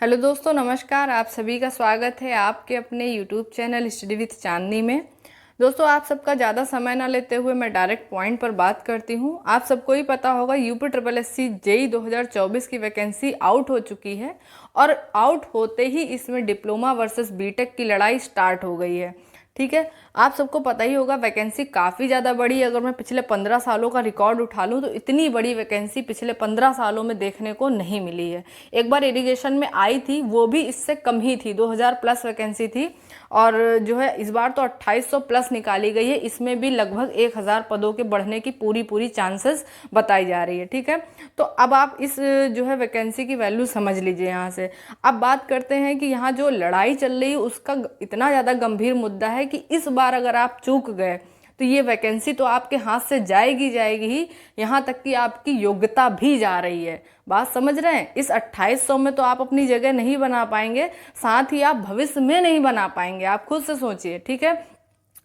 Hello दोस्तों, नमस्कार। आप सभी का स्वागत है आपके अपने यूट्यूब चैनल स्टडी विथ चांदनी में। दोस्तों, आप सबका ज़्यादा समय ना लेते हुए मैं डायरेक्ट पॉइंट पर बात करती हूँ। आप सबको ही पता होगा UP triple S C JE 2024 की वैकेंसी आउट हो चुकी है और आउट होते ही इसमें डिप्लोमा वर्सेस बीटेक की लड़ाई स्टार्ट हो गई है। ठीक है, आप सबको पता ही होगा वैकेंसी काफ़ी ज़्यादा बड़ी है। अगर मैं पिछले 15 सालों का रिकॉर्ड उठा लूँ तो इतनी बड़ी वैकेंसी पिछले 15 सालों में देखने को नहीं मिली है। एक बार इरिगेशन में आई थी, वो भी इससे कम ही थी, 2000 प्लस वैकेंसी थी। और जो है इस बार तो 2800 प्लस निकाली गई है। इसमें भी लगभग 1000 पदों के बढ़ने की पूरी चांसेस बताई जा रही है। ठीक है, तो अब आप इस जो है वैकेंसी की वैल्यू समझ लीजिए। यहाँ से अब बात करते हैं कि यहाँ जो लड़ाई चल रही है उसका इतना ज़्यादा गंभीर मुद्दा है कि इस बार अगर आप चूक गए तो ये वैकेंसी तो आपके हाथ से जाएगी ही। यहाँ तक कि आपकी योग्यता भी जा रही है। बात समझ रहे हैं? इस 2800 में तो आप अपनी जगह नहीं बना पाएंगे, साथ ही आप भविष्य में नहीं बना पाएंगे। आप खुद से सोचिए। ठीक है,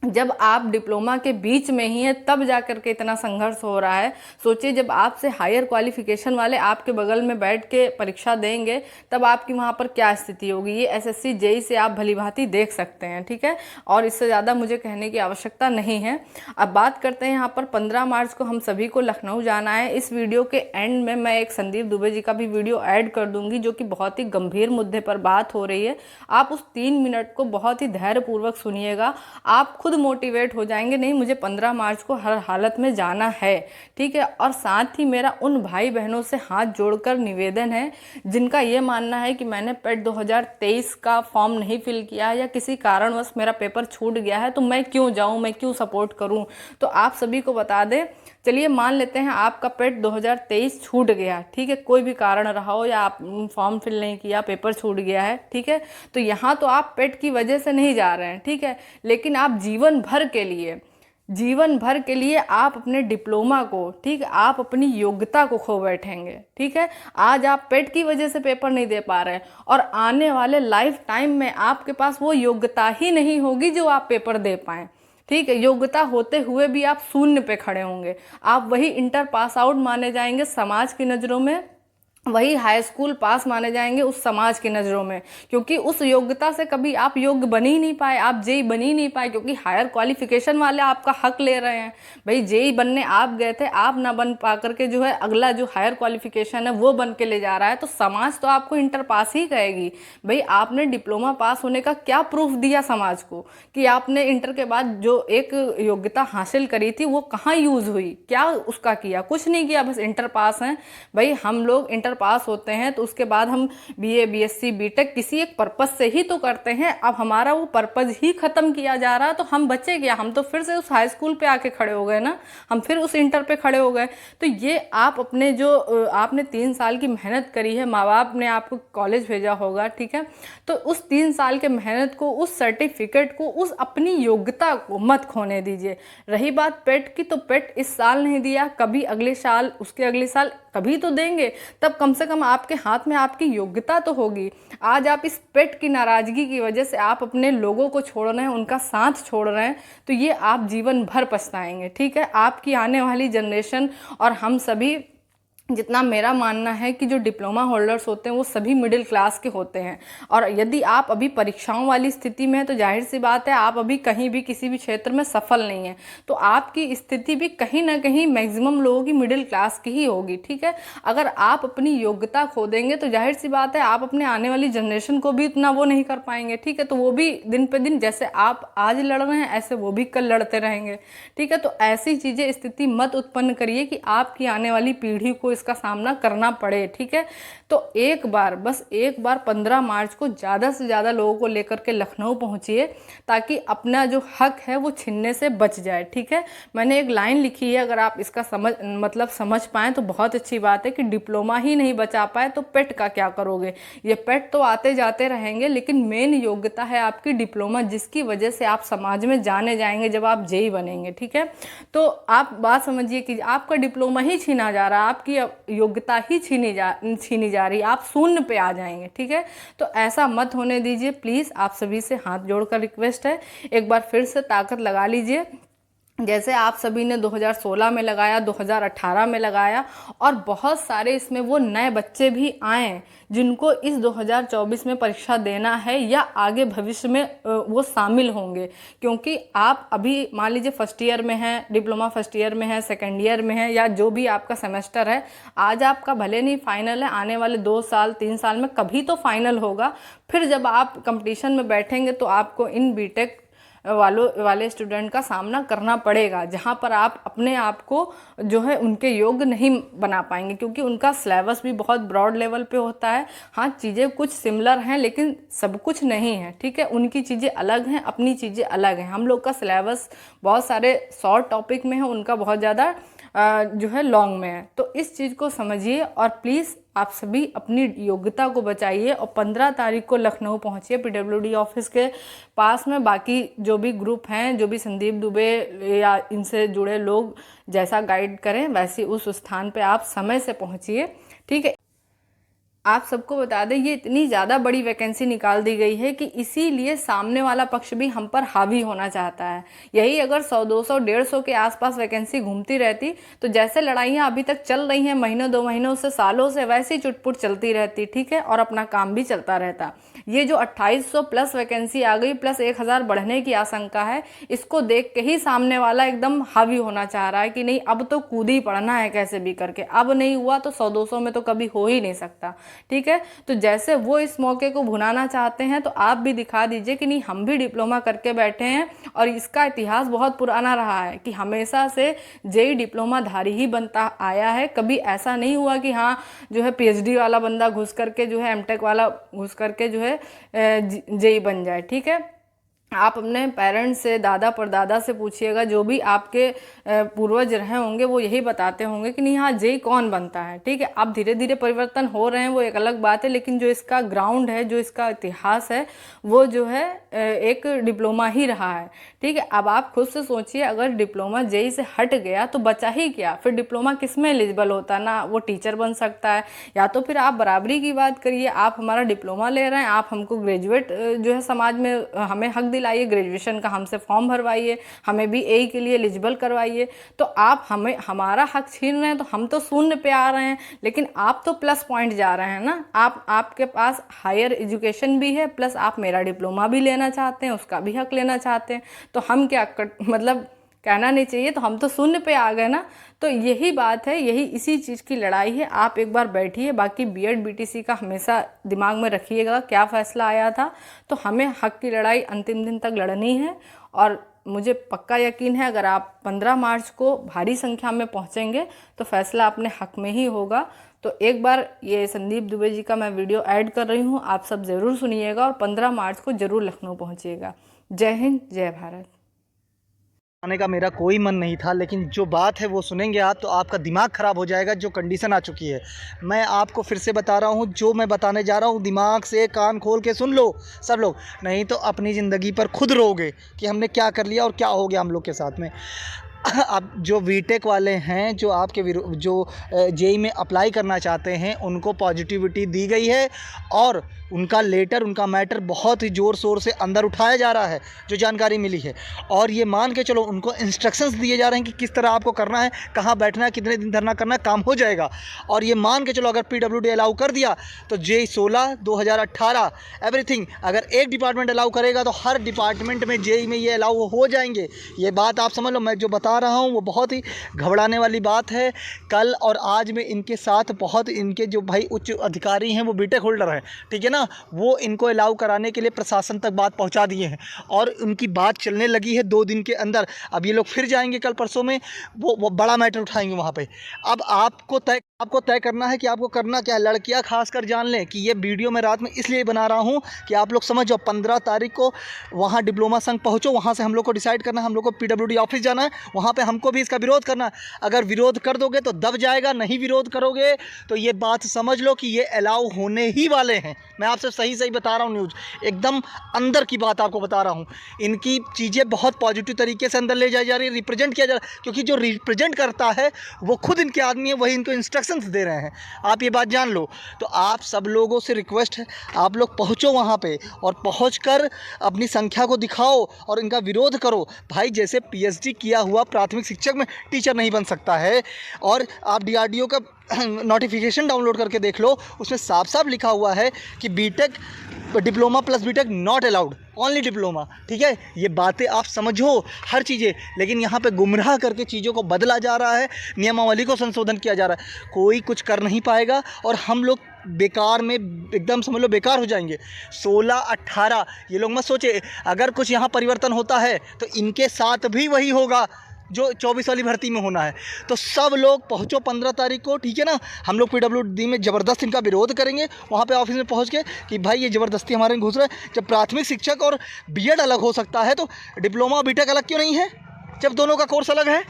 जब आप डिप्लोमा के बीच में ही हैं तब जाकर के इतना संघर्ष हो रहा है। सोचिए, जब आपसे हायर क्वालिफिकेशन वाले आपके बगल में बैठ के परीक्षा देंगे तब आपकी वहाँ पर क्या स्थिति होगी, ये एसएससी जेई से आप भलीभांति देख सकते हैं। ठीक है, और इससे ज़्यादा मुझे कहने की आवश्यकता नहीं है। अब बात करते हैं यहाँ पर 15 मार्च को हम सभी को लखनऊ जाना है। इस वीडियो के एंड में मैं एक संदीप दुबे जी का भी वीडियो ऐड कर दूंगी जो कि बहुत ही गंभीर मुद्दे पर बात हो रही है। आप उस 3 मिनट को बहुत ही धैर्यपूर्वक सुनिएगा, आप खुद मोटिवेट हो जाएंगे। नहीं, मुझे 15 मार्च को हर हालत में जाना है। ठीक है, और साथ ही मेरा उन भाई बहनों से हाथ जोड़कर निवेदन है जिनका ये मानना है कि मैंने पेट 2023 का फॉर्म नहीं फिल किया या किसी कारणवश मेरा पेपर छूट गया है तो मैं क्यों जाऊं, मैं क्यों सपोर्ट करूं। तो आप सभी को बता दें, चलिए मान लेते हैं आपका पेट 2023 छूट गया। ठीक है, कोई भी कारण रहा हो या आप फॉर्म फिल नहीं किया, पेपर छूट गया है। ठीक है, तो यहाँ तो आप पेट की वजह से नहीं जा रहे हैं। ठीक है, लेकिन आप जीवन भर के लिए आप अपने डिप्लोमा को, ठीक है, आप अपनी योग्यता को खो बैठेंगे। ठीक है, आज आप पेट की वजह से पेपर नहीं दे पा रहे हैं और आने वाले लाइफ टाइम में आपके पास वो योग्यता ही नहीं होगी जो आप पेपर दे पाएं। ठीक है, योग्यता होते हुए भी आप शून्य पे खड़े होंगे। आप वही इंटर पास आउट माने जाएंगे समाज की नज़रों में, वही हाई स्कूल पास माने जाएंगे उस समाज की नज़रों में, क्योंकि उस योग्यता से कभी आप योग्य बन ही नहीं पाए, आप जेई बन ही नहीं पाए, क्योंकि हायर क्वालिफिकेशन वाले आपका हक ले रहे हैं। भाई जेई बनने आप गए थे, आप ना बन पा करके जो है अगला जो हायर क्वालिफिकेशन है वो बन के ले जा रहा है, तो समाज तो आपको इंटर पास ही कहेगी। भाई आपने डिप्लोमा पास होने का क्या प्रूफ दिया समाज को कि आपने इंटर के बाद जो एक योग्यता हासिल करी थी वो कहाँ यूज़ हुई, क्या उसका किया? कुछ नहीं किया, बस इंटर पास हैं। भाई हम लोग इंटर पास होते हैं तो उसके बाद हम बीए बीएससी बीटेक किसी एक पर्पस से ही तो करते हैं। अब हमारा वो पर्पस ही खत्म किया जा रहा है तो हम बचे क्या? हम तो फिर से उस हाई स्कूल पे आके खड़े हो गए ना, हम फिर उस इंटर पे खड़े हो गए। तो ये आप अपने जो आपने 3 साल की मेहनत करी है, माँ बाप ने आपको कॉलेज भेजा होगा, ठीक है, तो उस 3 साल के मेहनत को, उस सर्टिफिकेट को, उस अपनी योग्यता को मत खोने दीजिए। रही बात पेट की, तो पेट इस साल नहीं दिया, कभी अगले साल, उसके अगले साल कभी तो देंगे। तब कम से कम आपके हाथ में आपकी योग्यता तो होगी। आज आप इस पेट की नाराजगी की वजह से आप अपने लोगों को छोड़ रहे हैं, उनका साथ छोड़ रहे हैं, तो ये आप जीवन भर पछताएंगे। ठीक है, आपकी आने वाली जनरेशन और हम सभी, जितना मेरा मानना है कि जो डिप्लोमा होल्डर्स होते हैं वो सभी मिडिल क्लास के होते हैं। और यदि आप अभी परीक्षाओं वाली स्थिति में हैं तो जाहिर सी बात है आप अभी कहीं भी किसी भी क्षेत्र में सफल नहीं है, तो आपकी स्थिति भी कहीं ना कहीं मैक्सिमम लोगों की मिडिल क्लास की ही होगी। ठीक है, अगर आप अपनी योग्यता खो देंगे तो जाहिर सी बात है आप अपने आने वाली जनरेशन को भी इतना वो नहीं कर पाएंगे। ठीक है, तो वो भी दिन पे दिन जैसे आप आज लड़ रहे हैं ऐसे वो भी कल लड़ते रहेंगे। ठीक है, तो ऐसी चीज़ें, स्थिति मत उत्पन्न करिए कि आपकी आने वाली पीढ़ी को इसका सामना करना पड़े। ठीक है, तो एक बार, बस एक बार 15 मार्च को ज़्यादा से ज़्यादा लोगों को लेकर के लखनऊ पहुंचिए ताकि अपना जो हक है वो छीनने से बच जाए। ठीक है, मैंने एक लाइन लिखी है, अगर आप इसका समझ पाएँ तो बहुत अच्छी बात है कि डिप्लोमा ही नहीं बचा पाए तो पेट का क्या करोगे। ये पेट तो आते जाते रहेंगे, लेकिन मेन योग्यता है आपकी डिप्लोमा, जिसकी वजह से आप समाज में जाने जाएंगे जब आप जेई बनेंगे। ठीक है, तो आप बात समझिए कि आपका डिप्लोमा ही छीना जा रहा है, आपकी योग्यता ही छीनी जा रही, आप शून्य पे आ जाएंगे। ठीक है, तो ऐसा मत होने दीजिए प्लीज़। आप सभी से हाथ जोड़कर रिक्वेस्ट है, एक बार फिर से ताकत लगा लीजिए। जैसे आप सभी ने 2016 में लगाया, 2018 में लगाया, और बहुत सारे इसमें वो नए बच्चे भी आए जिनको इस 2024 में परीक्षा देना है या आगे भविष्य में वो शामिल होंगे। क्योंकि आप अभी मान लीजिए फर्स्ट ईयर में हैं, डिप्लोमा फर्स्ट ईयर में है, सेकेंड ईयर में है, या जो भी आपका सेमेस्टर है, आज आपका भले नहीं फाइनल है, आने वाले 2 साल 3 साल में कभी तो फाइनल होगा। फिर जब आप कंपटीशन में बैठेंगे तो आपको इन बीटेक वाले स्टूडेंट का सामना करना पड़ेगा, जहाँ पर आप अपने आप को जो है उनके योग्य नहीं बना पाएंगे, क्योंकि उनका सिलेबस भी बहुत ब्रॉड लेवल पे होता है। हाँ, चीज़ें कुछ सिमिलर हैं लेकिन सब कुछ नहीं है, ठीक है। उनकी चीज़ें अलग हैं, अपनी चीज़ें अलग हैं। हम लोग का सिलेबस बहुत सारे शॉर्ट टॉपिक में है, उनका बहुत ज़्यादा जो है लॉन्ग में है। तो इस चीज़ को समझिए और प्लीज़ आप सभी अपनी योग्यता को बचाइए और 15 तारीख को लखनऊ पहुंचिए पीडब्ल्यूडी ऑफिस के पास में। बाकी जो भी ग्रुप हैं, जो भी संदीप दुबे या इनसे जुड़े लोग जैसा गाइड करें वैसे उस स्थान पे आप समय से पहुंचिए, ठीक है। आप सबको बता दें, ये इतनी ज़्यादा बड़ी वैकेंसी निकाल दी गई है कि इसीलिए सामने वाला पक्ष भी हम पर हावी होना चाहता है। यही अगर 100, 200, 150 के आसपास वैकेंसी घूमती रहती तो जैसे लड़ाइयाँ अभी तक चल रही हैं महीनों 2 महीनों से, सालों से, वैसे ही चुटपुट चलती रहती, ठीक है, और अपना काम भी चलता रहता। ये जो 2800 प्लस वैकेंसी आ गई प्लस 1000 बढ़ने की आशंका है, इसको देख के ही सामने वाला एकदम हावी होना चाह रहा है कि नहीं अब तो कूद ही पड़ना है कैसे भी करके। अब नहीं हुआ तो 100-200 में तो कभी हो ही नहीं सकता, ठीक है। तो जैसे वो इस मौके को भुनाना चाहते हैं तो आप भी दिखा दीजिए कि नहीं हम भी डिप्लोमा करके बैठे हैं और इसका इतिहास बहुत पुराना रहा है कि हमेशा से जेई डिप्लोमा धारी ही बनता आया है। कभी ऐसा नहीं हुआ कि हाँ जो है पीएचडी वाला बंदा घुस करके जो है एमटेक वाला घुस करके जो है जेई बन जाए, ठीक है। आप अपने पेरेंट्स से, दादा परदादा से पूछिएगा, जो भी आपके पूर्वज रहे होंगे वो यही बताते होंगे कि नहीं हाँ जेई कौन बनता है, ठीक है। अब धीरे धीरे परिवर्तन हो रहे हैं वो एक अलग बात है, लेकिन जो इसका ग्राउंड है, जो इसका इतिहास है, वो जो है एक डिप्लोमा ही रहा है, ठीक है। अब आप खुद से सोचिए, अगर डिप्लोमा जेई से हट गया तो बचा ही क्या, फिर डिप्लोमा किस में एलिजिबल होता, ना वो टीचर बन सकता है, या तो फिर आप बराबरी की बात करिए। आप हमारा डिप्लोमा ले रहे हैं, आप हमको ग्रेजुएट जो है समाज में हमें हक दिलाइए, ग्रेजुएशन का हमसे फॉर्म भरवाइए, हमें भी ए के लिए एलिजिबल करवाइए। तो आप हमें हमारा हक छीन रहे हैं तो हम तो शून्य पे आ रहे हैं, लेकिन आप तो प्लस पॉइंट जा रहे हैं ना। आपके पास हायर एजुकेशन भी है, प्लस आप मेरा डिप्लोमा भी लेना चाहते हैं, उसका भी हक लेना चाहते हैं, तो हम क्या मतलब कहना नहीं चाहिए, तो हम तो शून्य पे आ गए ना। तो यही बात है, यही इसी चीज़ की लड़ाई है। आप एक बार बैठिए, बाकी बीएड बीटीसी का हमेशा दिमाग में रखिएगा क्या फ़ैसला आया था। तो हमें हक की लड़ाई अंतिम दिन तक लड़नी है और मुझे पक्का यकीन है अगर आप 15 मार्च को भारी संख्या में पहुंचेंगे तो फैसला अपने हक में ही होगा। तो एक बार ये संदीप दुबे जी का मैं वीडियो ऐड कर रही हूँ, आप सब ज़रूर सुनिएगा और 15 मार्च को ज़रूर लखनऊ पहुँचिएगा। जय हिंद, जय भारत। आने का मेरा कोई मन नहीं था, लेकिन जो बात है वो सुनेंगे आप तो आपका दिमाग ख़राब हो जाएगा। जो कंडीशन आ चुकी है, मैं आपको फिर से बता रहा हूँ, जो मैं बताने जा रहा हूँ दिमाग से कान खोल के सुन लो सब लोग, नहीं तो अपनी ज़िंदगी पर खुद रोओगे कि हमने क्या कर लिया और क्या हो गया हम लोग के साथ में। अब जो बीटेक वाले हैं, जो आपके जो जेई में अप्लाई करना चाहते हैं, उनको पॉजिटिविटी दी गई है और उनका लेटर, उनका मैटर बहुत ही ज़ोर शोर से अंदर उठाया जा रहा है, जो जानकारी मिली है। और ये मान के चलो उनको इंस्ट्रक्शंस दिए जा रहे हैं कि किस तरह आपको करना है, कहाँ बैठना है, कितने दिन धरना करना है, काम हो जाएगा। और ये मान के चलो अगर पीडब्ल्यूडी अलाउ कर दिया तो जेई 16 2018 एवरीथिंग, अगर एक डिपार्टमेंट अलाउ करेगा तो हर डिपार्टमेंट में जेई में ये अलाउ हो जाएंगे। ये बात आप समझ लो, मैं जो बता रहा हूँ वो बहुत ही घबराने वाली बात है। कल और आज में इनके साथ बहुत इनके जो भाई उच्च अधिकारी हैं वो बीटेक होल्डर हैं, ठीक है ना, वो इनको अलाउ कराने के लिए प्रशासन तक बात पहुंचा दिए हैं और उनकी बात चलने लगी है 2 दिन के अंदर। अब ये लोग फिर जाएंगे कल परसों में, वो बड़ा मैटर उठाएंगे वहाँ पे। अब आपको तय करना है कि आपको करना क्या है। लड़कियाँ खासकर जान लें कि ये वीडियो मैं रात में इसलिए बना रहा हूँ कि आप लोग समझ जाओ। 15 तारीख को वहाँ डिप्लोमा संघ पहुँचो, वहाँ से हम लोग को डिसाइड करना है, हम लोग को पीडब्ल्यूडी ऑफिस जाना है, वहाँ पे हमको भी इसका विरोध करना है। अगर विरोध कर दोगे तो दब जाएगा, नहीं विरोध करोगे तो ये बात समझ लो कि ये अलाउ होने ही वाले हैं। मैं आपसे सही बता रहा हूँ, न्यूज़ एकदम अंदर की बात आपको बता रहा हूँ। इनकी चीज़ें बहुत पॉजिटिव तरीके से अंदर ले जाई जा रही है, रिप्रेजेंट किया जा रहा है, क्योंकि जो रिप्रेजेंट करता है वो खुद इनके आदमी है, वही इनको इंस्ट्रक्शन इंस्ट्रक्शंस दे रहे हैं, आप ये बात जान लो। तो आप सब लोगों से रिक्वेस्ट है, आप लोग पहुँचो वहाँ पे और पहुँचकर अपनी संख्या को दिखाओ और इनका विरोध करो। भाई जैसे पीएचडी किया हुआ प्राथमिक शिक्षक में टीचर नहीं बन सकता है, और आप डीआरडीओ का नोटिफिकेशन डाउनलोड करके देख लो, उसमें साफ साफ लिखा हुआ है कि BTech diploma plus BTech not allowed, only diploma. ठीक है, ये बातें आप समझो हर चीज़ें, लेकिन यहाँ पे गुमराह करके चीज़ों को बदला जा रहा है, नियमावली को संशोधन किया जा रहा है। कोई कुछ कर नहीं पाएगा और हम लोग बेकार में एकदम समझ लो बेकार हो जाएंगे। 16-18 ये लोग मत सोचे, अगर कुछ यहाँ परिवर्तन होता है तो इनके साथ भी वही होगा जो 24 वाली भर्ती में होना है। तो सब लोग पहुँचो 15 तारीख को, ठीक है ना। हम लोग पीडब्ल्यूडी में ज़बरदस्त इनका विरोध करेंगे, वहाँ पे ऑफिस में पहुँच के कि भाई ये ज़बरदस्ती हमारे में घुस रहा है। जब प्राथमिक शिक्षक और बीएड अलग हो सकता है तो डिप्लोमा और बीटेक अलग क्यों नहीं है, जब दोनों का कोर्स अलग है।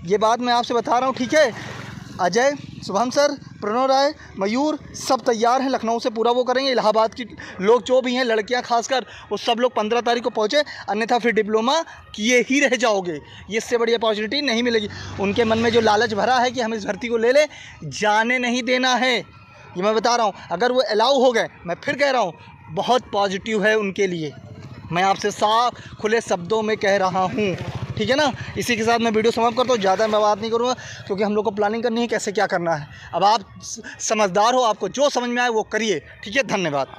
ये बात मैं आपसे बता रहा हूँ, ठीक है। अजय, शुभम सर, प्रणव राय, मयूर सब तैयार हैं, लखनऊ से पूरा वो करेंगे। इलाहाबाद की लोग जो भी हैं, लड़कियां खासकर, वो सब लोग 15 तारीख को पहुँचे, अन्यथा फिर डिप्लोमा किए ही रह जाओगे। ये इससे बड़ी अपॉर्चुनिटी नहीं मिलेगी। उनके मन में जो लालच भरा है कि हम इस भर्ती को ले लें, जाने नहीं देना है, ये मैं बता रहा हूँ। अगर वो अलाउ हो गए, मैं फिर कह रहा हूँ, बहुत पॉजिटिव है उनके लिए, मैं आपसे साफ खुले शब्दों में कह रहा हूँ, ठीक है ना। इसी के साथ मैं वीडियो समाप्त करता हूँ, ज़्यादा मैं बात नहीं करूँगा क्योंकि हम लोग को प्लानिंग करनी है कैसे क्या करना है। अब आप समझदार हो, आपको जो समझ में आए वो करिए, ठीक है। धन्यवाद।